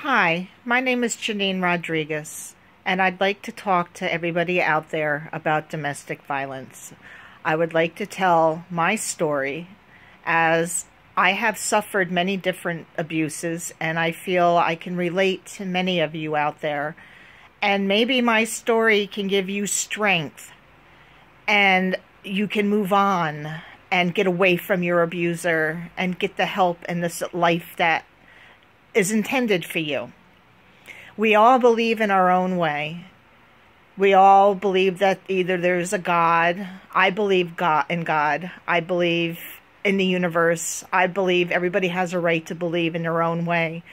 Hi, my name is Janine Rodriguez, and I'd like to talk to everybody out there about domestic violence. I would like to tell my story, as I have suffered many different abuses, and I feel I can relate to many of you out there. And maybe my story can give you strength, and you can move on and get away from your abuser and get the help in this life that is intended for you. We all believe in our own way. We all believe that either there's a God. I believe in God. I believe in the universe. I believe everybody has a right to believe in their own way.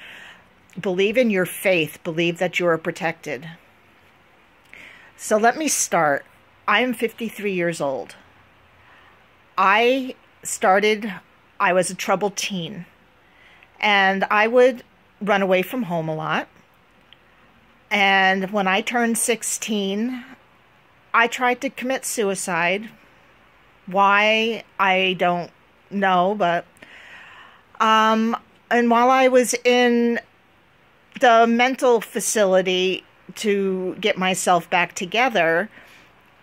Believe in your faith. Believe that you are protected. So let me start. I am 53 years old. I was a troubled teen. And I would run away from home a lot. And when I turned 16, I tried to commit suicide. Why, I don't know, but and while I was in the mental facility to get myself back together,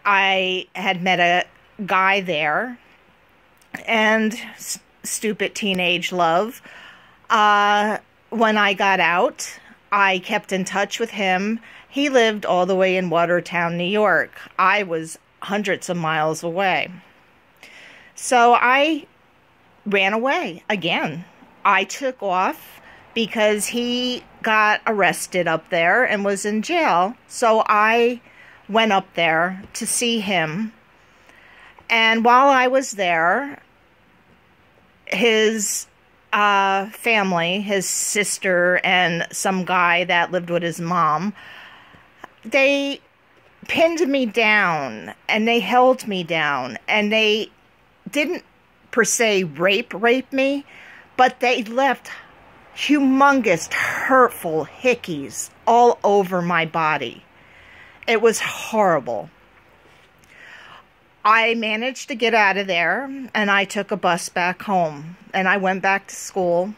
I had met a guy there, and stupid teenage love. When I got out, I kept in touch with him. He lived all the way in Watertown, New York. I was hundreds of miles away. So I ran away again. I took off because he got arrested up there and was in jail. So I went up there to see him. And while I was there, his family, his sister and some guy that lived with his mom, they pinned me down and they held me down, and they didn't per se rape me, but they left humongous hurtful hickeys all over my body. It was horrible. I managed to get out of there, and I took a bus back home, and I went back to school,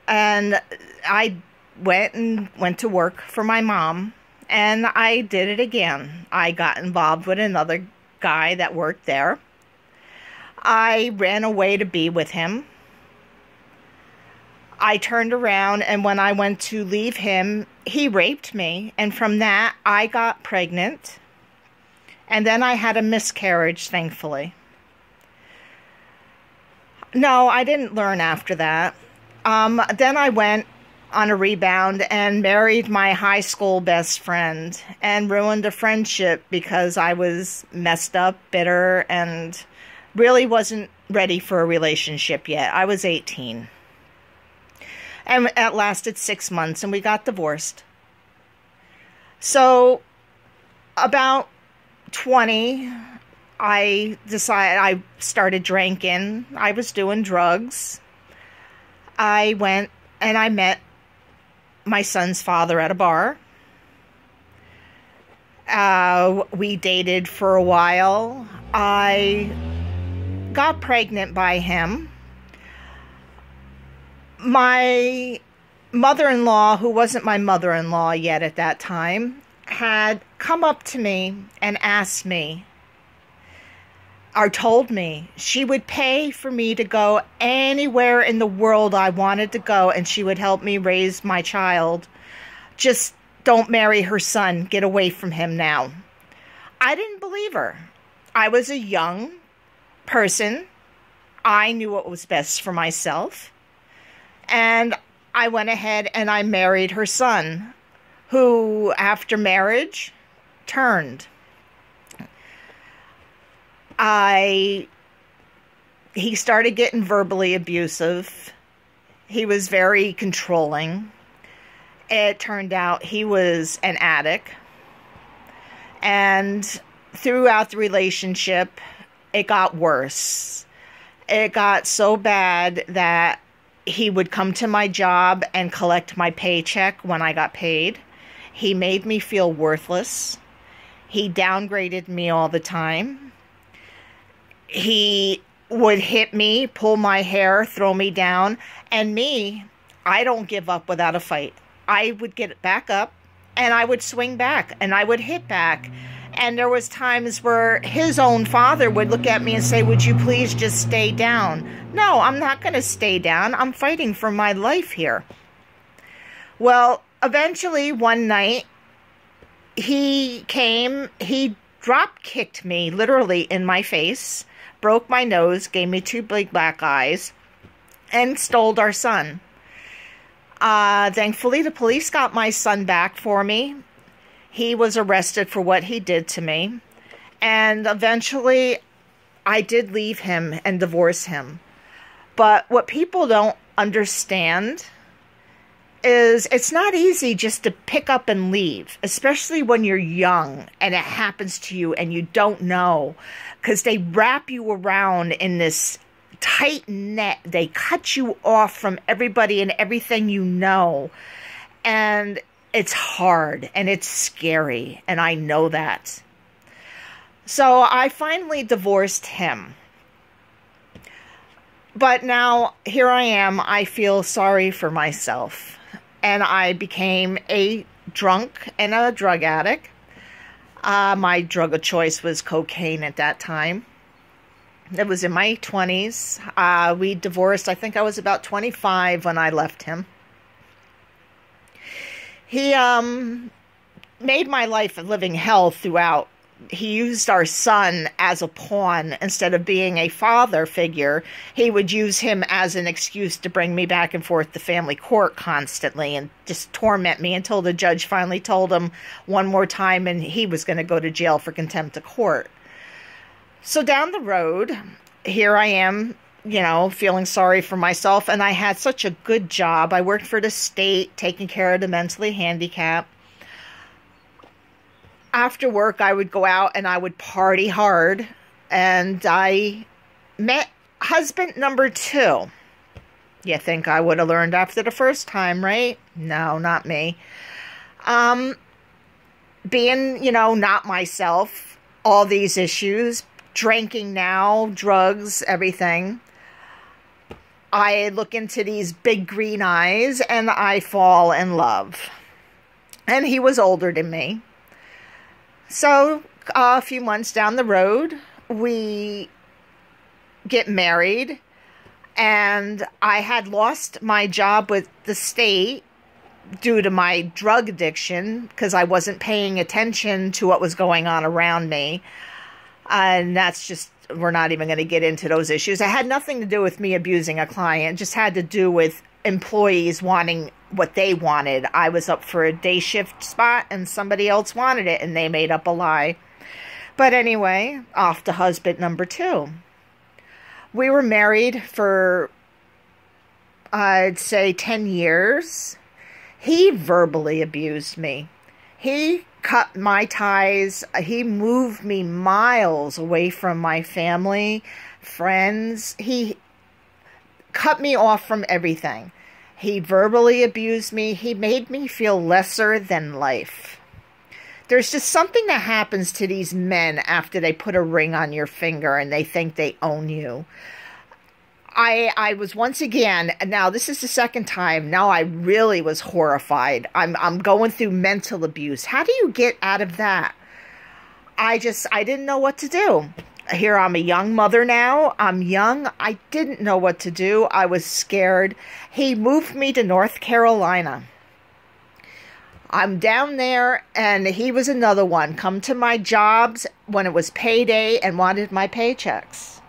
and I went to work for my mom, and I did it again. I got involved with another guy that worked there. I ran away to be with him. I turned around, and when I went to leave him, he raped me, and from that, I got pregnant. And then I had a miscarriage, thankfully. No, I didn't learn after that. Then I went on a rebound and married my high school best friend and ruined a friendship because I was messed up, bitter, and really wasn't ready for a relationship yet. I was 18. And it lasted 6 months, and we got divorced. So, about 20, I started drinking. I was doing drugs. I went and I met my son's father at a bar. We dated for a while. I got pregnant by him. My mother-in-law, who wasn't my mother-in-law yet at that time, had come up to me and asked me, or told me, she would pay for me to go anywhere in the world I wanted to go, and she would help me raise my child. Just don't marry her son. Get away from him now. I didn't believe her. I was a young person. I knew what was best for myself. And I went ahead and I married her son, who, after marriage, turned. He started getting verbally abusive. He was very controlling. It turned out he was an addict. And throughout the relationship, it got worse. It got so bad that he would come to my job and collect my paycheck when I got paid. He made me feel worthless. He downgraded me all the time. He would hit me, pull my hair, throw me down. And me, I don't give up without a fight. I would get back up and I would swing back and I would hit back. And there was times where his own father would look at me and say, would you please just stay down? No, I'm not going to stay down. I'm fighting for my life here. Well, eventually one night he came, he drop kicked me literally in my face, broke my nose, gave me 2 big black eyes, and stole our son. Thankfully, the police got my son back for me. He was arrested for what he did to me. And eventually, I did leave him and divorce him. But what people don't understand is it's not easy just to pick up and leave, especially when you're young and it happens to you and you don't know, because they wrap you around in this tight net. They cut you off from everybody and everything you know. And it's hard and it's scary, and I know that. So I finally divorced him. But now here I am. I feel sorry for myself. And I became a drunk and a drug addict. My drug of choice was cocaine at that time. It was in my 20s. We divorced. I think I was about 25 when I left him. He made my life a living hell throughout. He used our son as a pawn instead of being a father figure. He would use him as an excuse to bring me back and forth to family court constantly and just torment me until the judge finally told him one more time and he was going to go to jail for contempt of court. So down the road, here I am, you know, feeling sorry for myself. And I had such a good job. I worked for the state, taking care of the mentally handicapped. After work, I would go out and I would party hard. And I met husband number 2. You think I would have learned after the first time, right? No, not me. Being, you know, not myself, all these issues, drinking now, drugs, everything. I look into these big green eyes and I fall in love. And he was older than me. So a few months down the road, we get married. And I had lost my job with the state due to my drug addiction because I wasn't paying attention to what was going on around me. And that's just, we're not even going to get into those issues. It had nothing to do with me abusing a client. It just had to do with employees wanting what they wanted. I was up for a day shift spot and somebody else wanted it and they made up a lie. But anyway, off to husband number 2. We were married for, I'd say, 10 years. He verbally abused me. He cut my ties. He moved me miles away from my family, friends. He cut me off from everything. He verbally abused me. He made me feel lesser than life. There's just something that happens to these men after they put a ring on your finger and they think they own you. I was once again, now this is the second time, now I really was horrified. I'm going through mental abuse. How do you get out of that? I didn't know what to do. Here I'm a young mother now. I'm young. I didn't know what to do. I was scared. He moved me to North Carolina. I'm down there, and he was another one. Come to my jobs when it was payday and wanted my paychecks.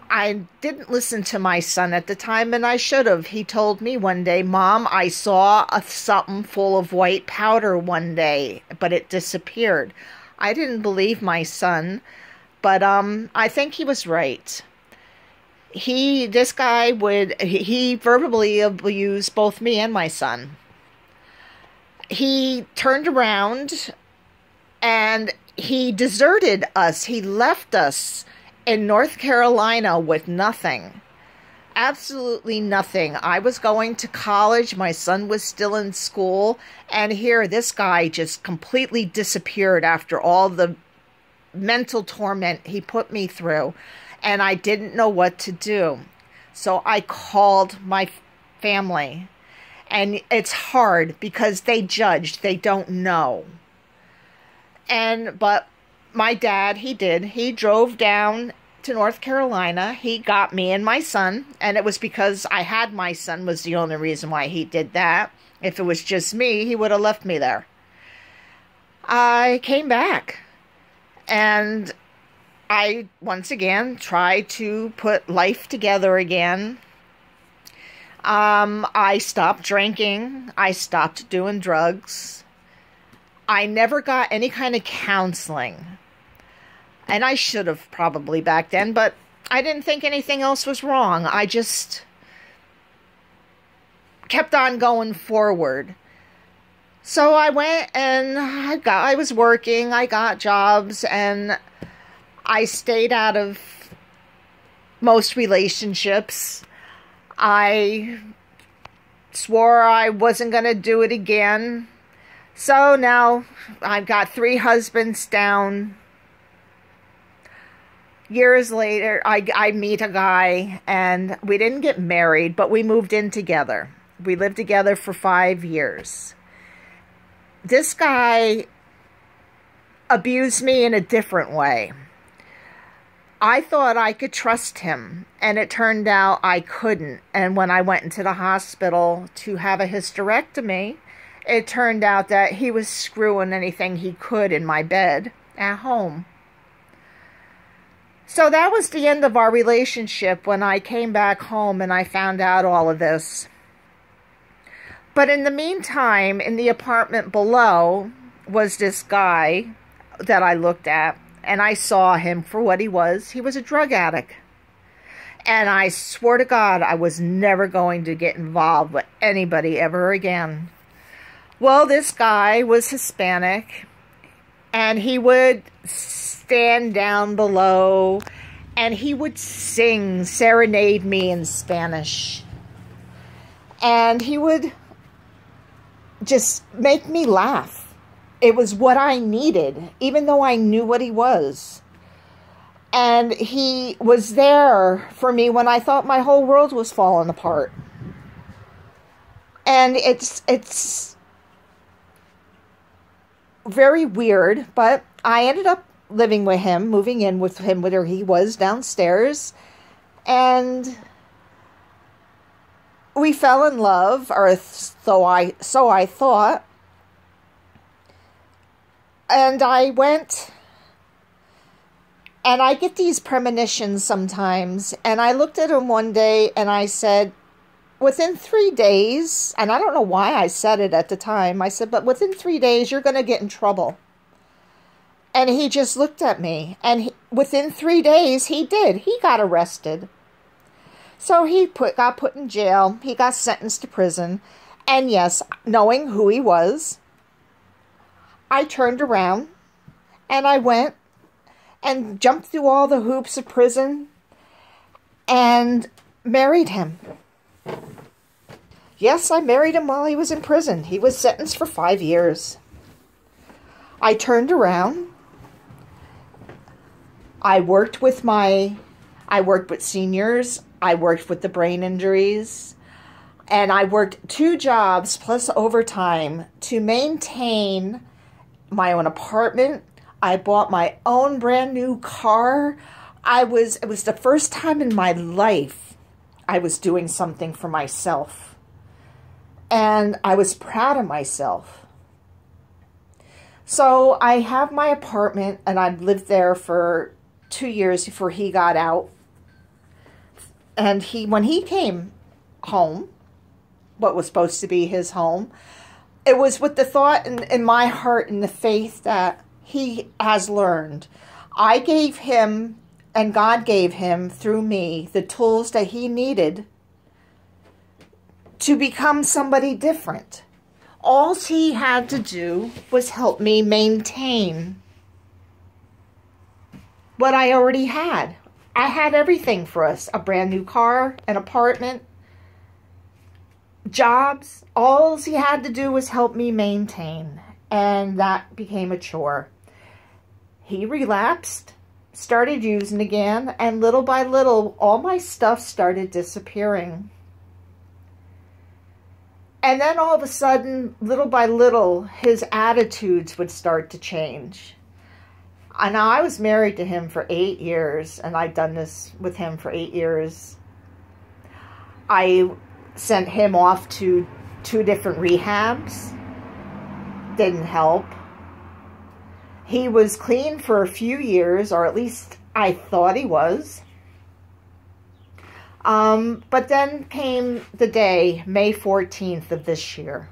I didn't listen to my son at the time, and I should have. He told me one day, Mom, I saw something full of white powder one day, but it disappeared. I didn't believe my son, but I think he was right. This guy he verbally abused both me and my son. He turned around and he deserted us. He left us in North Carolina with nothing. Absolutely nothing. I was going to college. My son was still in school. And here, this guy just completely disappeared after all the mental torment he put me through. And I didn't know what to do. So I called my family. And it's hard because they judge, they don't know. But my dad, he drove down to North Carolina. He got me and my son, and it was because I had my son was the only reason why he did that. If it was just me, he would have left me there. I came back, and I once again tried to put life together again. I stopped drinking. I stopped doing drugs. I never got any kind of counseling. And I should have probably back then, but I didn't think anything else was wrong. I just kept on going forward. So I went and I was working, I got jobs, and I stayed out of most relationships. I swore I wasn't going to do it again. So now I've got 3 husbands down. Years later, I meet a guy, and we didn't get married, but we moved in together. We lived together for 5 years. This guy abused me in a different way. I thought I could trust him, and it turned out I couldn't. And when I went into the hospital to have a hysterectomy, it turned out that he was screwing anything he could in my bed at home. So that was the end of our relationship when I came back home and I found out all of this. But in the meantime, in the apartment below was this guy that I looked at, and I saw him for what he was. He was a drug addict. And I swore to God I was never going to get involved with anybody ever again. Well, this guy was Hispanic, and he would stand down below, and he would serenade me in Spanish. And he would just make me laugh. It was what I needed, even though I knew what he was. And he was there for me when I thought my whole world was falling apart. And it's very weird, but I ended up living with him, moving in with him where he was downstairs, and we fell in love, or so I thought. And I went, and I get these premonitions sometimes, and I looked at him one day and I said, within 3 days, and I don't know why I said it at the time, I said, but within 3 days you're going to get in trouble. And he just looked at me, and within 3 days he did. He got arrested. So he got put in jail. He got sentenced to prison. And yes, knowing who he was, I turned around and I went and jumped through all the hoops of prison and married him. Yes, I married him while he was in prison. He was sentenced for 5 years. I turned around. I worked with seniors. I worked with the brain injuries. And I worked 2 jobs plus overtime to maintain my own apartment. I bought my own brand new car. It was the first time in my life I was doing something for myself. And I was proud of myself. So I have my apartment, and I lived there for 2 years before he got out. And when he came home, what was supposed to be his home, it was with the thought in my heart and the faith that he has learned. I gave him, and God gave him through me, the tools that he needed to become somebody different. All he had to do was help me maintain what I already had. I had everything for us. A brand new car, an apartment, jobs. All he had to do was help me maintain. And that became a chore. He relapsed, started using again, and little by little, all my stuff started disappearing. And then all of a sudden, little by little, his attitudes would start to change. And I was married to him for 8 years, and I'd done this with him for 8 years. I sent him off to 2 different rehabs. Didn't help. He was clean for a few years, or at least I thought he was. But then came the day, May 14th of this year.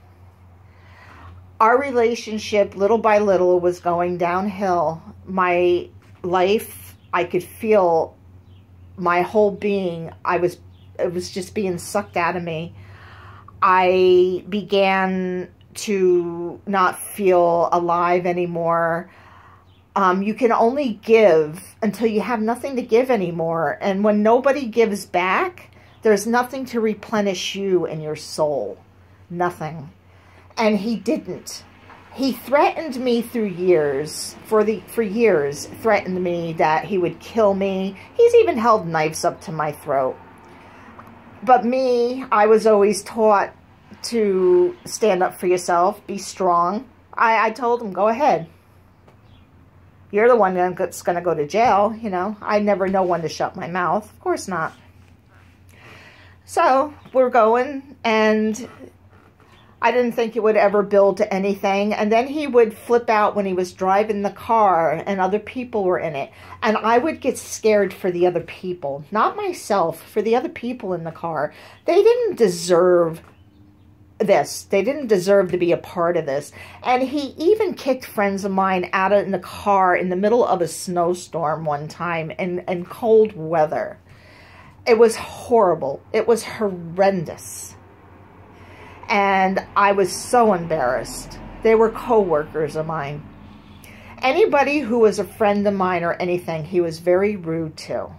Our relationship, little by little, was going downhill. My life, I could feel my whole being, it was just being sucked out of me. I began to not feel alive anymore. You can only give until you have nothing to give anymore. And when nobody gives back, there's nothing to replenish you and your soul. Nothing. And he didn't. He threatened me through years, for years, threatened me that he would kill me. He's even held knives up to my throat. But me, I was always taught to stand up for yourself, be strong. I told him, go ahead. You're the one that's going to go to jail, you know. I never know when to shut my mouth. Of course not. So, we're going, and I didn't think it would ever build to anything. And then he would flip out when he was driving the car and other people were in it. And I would get scared for the other people. Not myself, for the other people in the car. They didn't deserve this. They didn't deserve to be a part of this. And he even kicked friends of mine out in the car in the middle of a snowstorm one time in cold weather. It was horrible. It was horrendous. And I was so embarrassed. They were co-workers of mine. Anybody who was a friend of mine or anything, he was very rude to.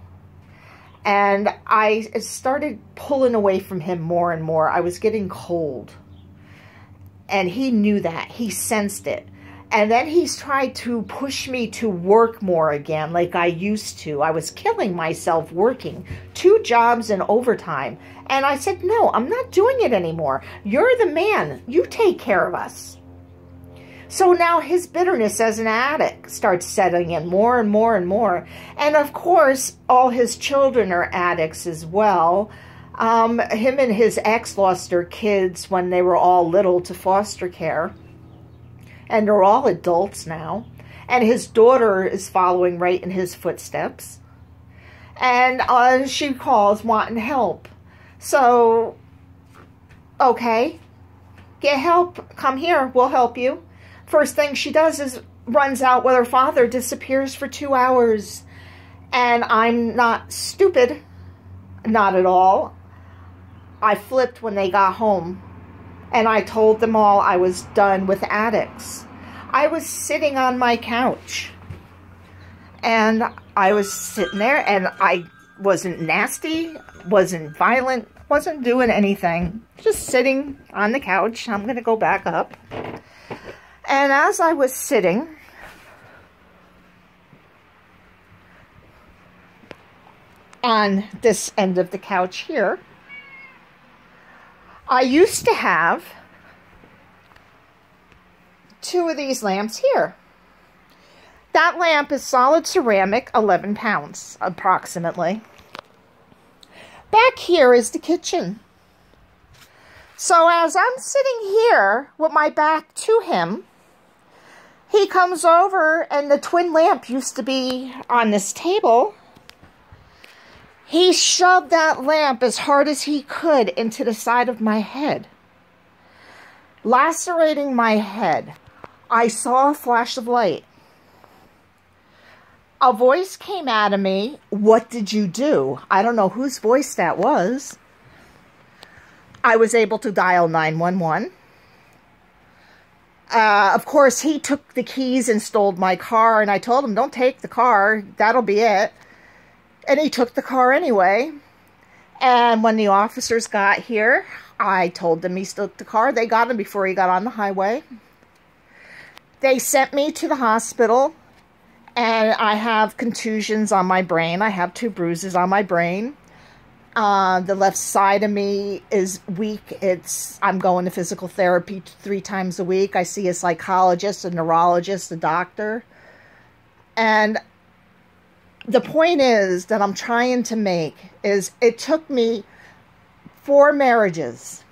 And I started pulling away from him more and more. I was getting cold. And he knew that. He sensed it. And then he's tried to push me to work more again like I used to. I was killing myself working 2 jobs and overtime. And I said, no, I'm not doing it anymore. You're the man. You take care of us. So now his bitterness as an addict starts setting in more and more and more. And of course, all his children are addicts as well. Him and his ex lost their kids when they were all little to foster care. And they're all adults now. And his daughter is following right in his footsteps. And she calls wanting help. So, okay, get help. Come here. We'll help you. First thing she does is runs out with her father, disappears for 2 hours. And I'm not stupid. Not at all. I flipped when they got home. And I told them all I was done with addicts. I was sitting on my couch. And I was sitting there and I wasn't nasty, wasn't violent, wasn't doing anything. Just sitting on the couch. I'm going to go back up. And as I was sitting, on this end of the couch here, I used to have 2 of these lamps here. That lamp is solid ceramic, 11 pounds approximately. Back here is the kitchen. So as I'm sitting here with my back to him, he comes over and the twin lamp used to be on this table. He shoved that lamp as hard as he could into the side of my head, lacerating my head. I saw a flash of light. A voice came out of me. What did you do? I don't know whose voice that was. I was able to dial 911. Of course, he took the keys and stole my car, and I told him, don't take the car. That'll be it. And he took the car anyway. And when the officers got here, I told them he took the car. They got him before he got on the highway. They sent me to the hospital, and I have contusions on my brain. I have 2 bruises on my brain. The left side of me is weak. I'm going to physical therapy 3 times a week. I see a psychologist, a neurologist, a doctor. And the point is that I'm trying to make is it took me 4 marriages,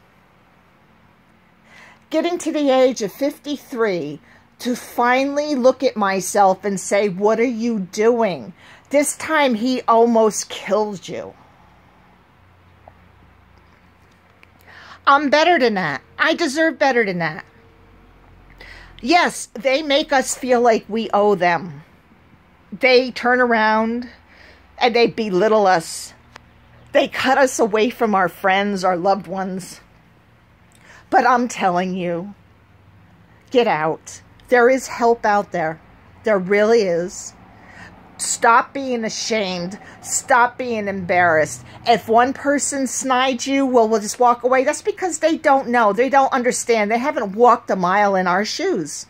getting to the age of 53, to finally look at myself and say, what are you doing? This time he almost killed you. I'm better than that. I deserve better than that. Yes, they make us feel like we owe them. They turn around and they belittle us. They cut us away from our friends, our loved ones. But I'm telling you, get out. There is help out there. There really is. Stop being ashamed. Stop being embarrassed. If one person snide you, well, we'll just walk away. That's because they don't know. They don't understand. They haven't walked a mile in our shoes.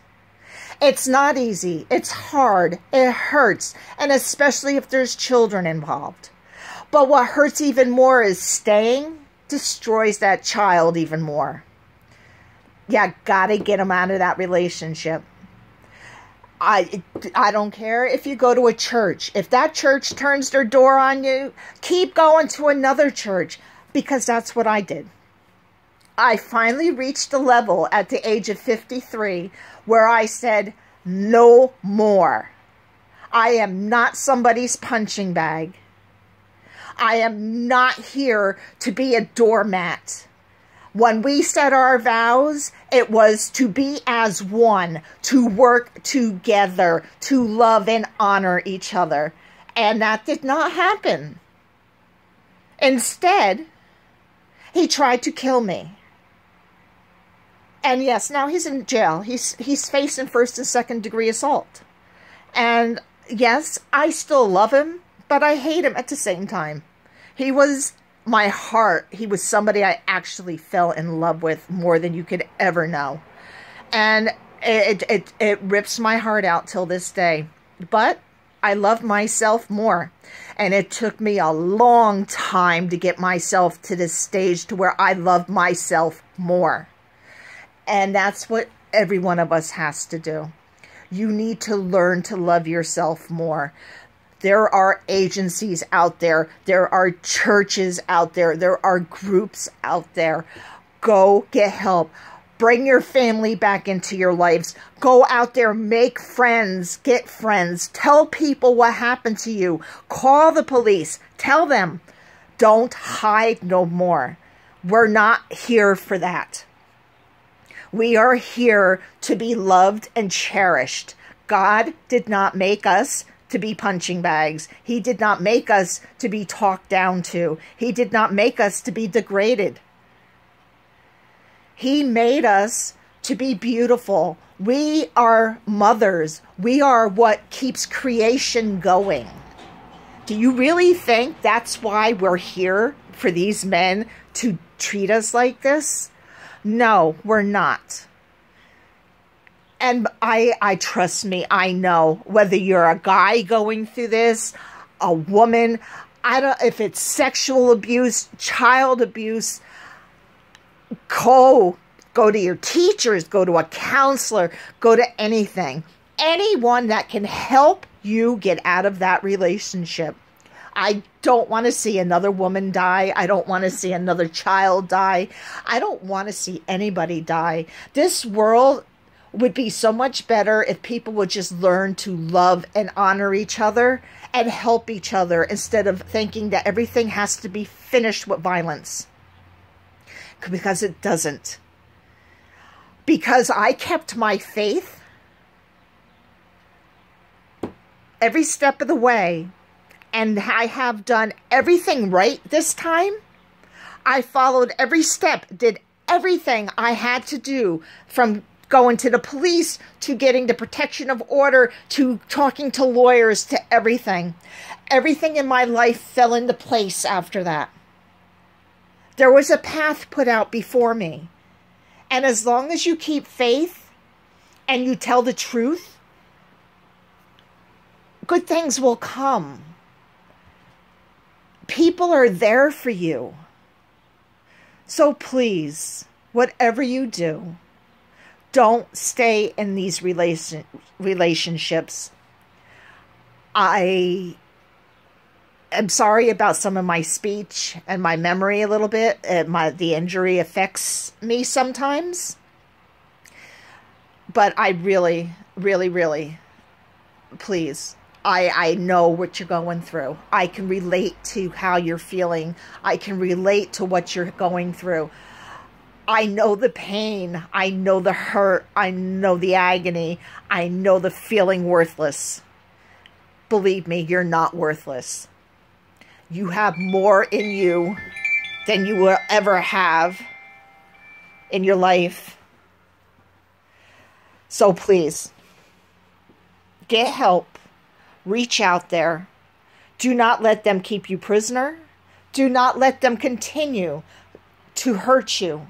It's not easy. It's hard. It hurts. And especially if there's children involved. But what hurts even more is staying destroys that child even more. You gotta get them out of that relationship. I don't care if you go to a church. If that church turns their door on you, keep going to another church. Because that's what I did. I finally reached a level at the age of 53 where I said, no more. I am not somebody's punching bag. I am not here to be a doormat. When we said our vows, it was to be as one, to work together, to love and honor each other. And that did not happen. Instead, he tried to kill me. And yes, now he's in jail. He's facing 1st and 2nd degree assault. And yes, I still love him, but I hate him at the same time. He was my heart. He was somebody I actually fell in love with more than you could ever know. And it rips my heart out till this day. But I love myself more. And it took me a long time to get myself to this stage to where I love myself more. And that's what every one of us has to do. You need to learn to love yourself more. There are agencies out there. There are churches out there. There are groups out there. Go get help. Bring your family back into your lives. Go out there, make friends, get friends. Tell people what happened to you. Call the police. Tell them. Don't hide no more. We're not here for that. We are here to be loved and cherished. God did not make us to be punching bags. He did not make us to be talked down to. He did not make us to be degraded. He made us to be beautiful. We are mothers. We are what keeps creation going. Do you really think that's why we're here, for these men to treat us like this? No, we're not. And I trust me, I know, whether you're a guy going through this, a woman, if it's sexual abuse, child abuse, go to your teachers, go to a counselor, go to anything. Anyone that can help you get out of that relationship. I don't want to see another woman die. I don't want to see another child die. I don't want to see anybody die. This world would be so much better if people would just learn to love and honor each other and help each other instead of thinking that everything has to be finished with violence. Because it doesn't. Because I kept my faith every step of the way. And I have done everything right this time. I followed every step, did everything I had to do, from going to the police, to getting the protection of order, to talking to lawyers, to everything. Everything in my life fell into place after that. There was a path put out before me. And as long as you keep faith and you tell the truth, good things will come. People are there for you. So please, whatever you do, don't stay in these relationships. I am sorry about some of my speech and my memory a little bit. The injury affects me sometimes. But I really, really, really, please, I know what you're going through. I can relate to how you're feeling. I can relate to what you're going through. I know the pain. I know the hurt. I know the agony. I know the feeling worthless. Believe me, you're not worthless. You have more in you than you will ever have in your life. So please, get help. Reach out there. Do not let them keep you prisoner. Do not let them continue to hurt you.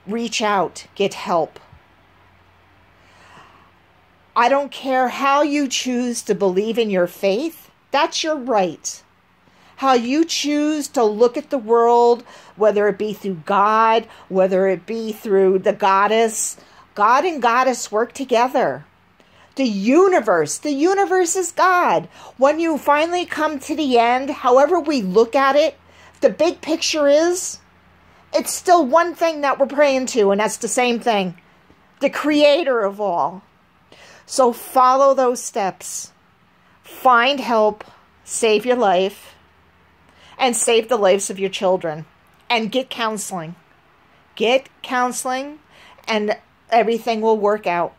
Reach out. Get help. I don't care how you choose to believe in your faith. That's your right. How you choose to look at the world, whether it be through God, whether it be through the goddess. God and goddess work together. The universe is God. When you finally come to the end, however we look at it, the big picture is, it's still one thing that we're praying to, and that's the same thing. The creator of all. So follow those steps. Find help. Save your life. And save the lives of your children. And get counseling. Get counseling, and everything will work out.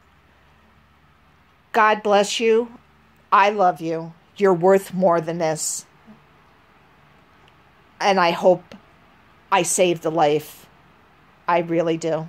God bless you. I love you. You're worth more than this. And I hope I saved a life. I really do.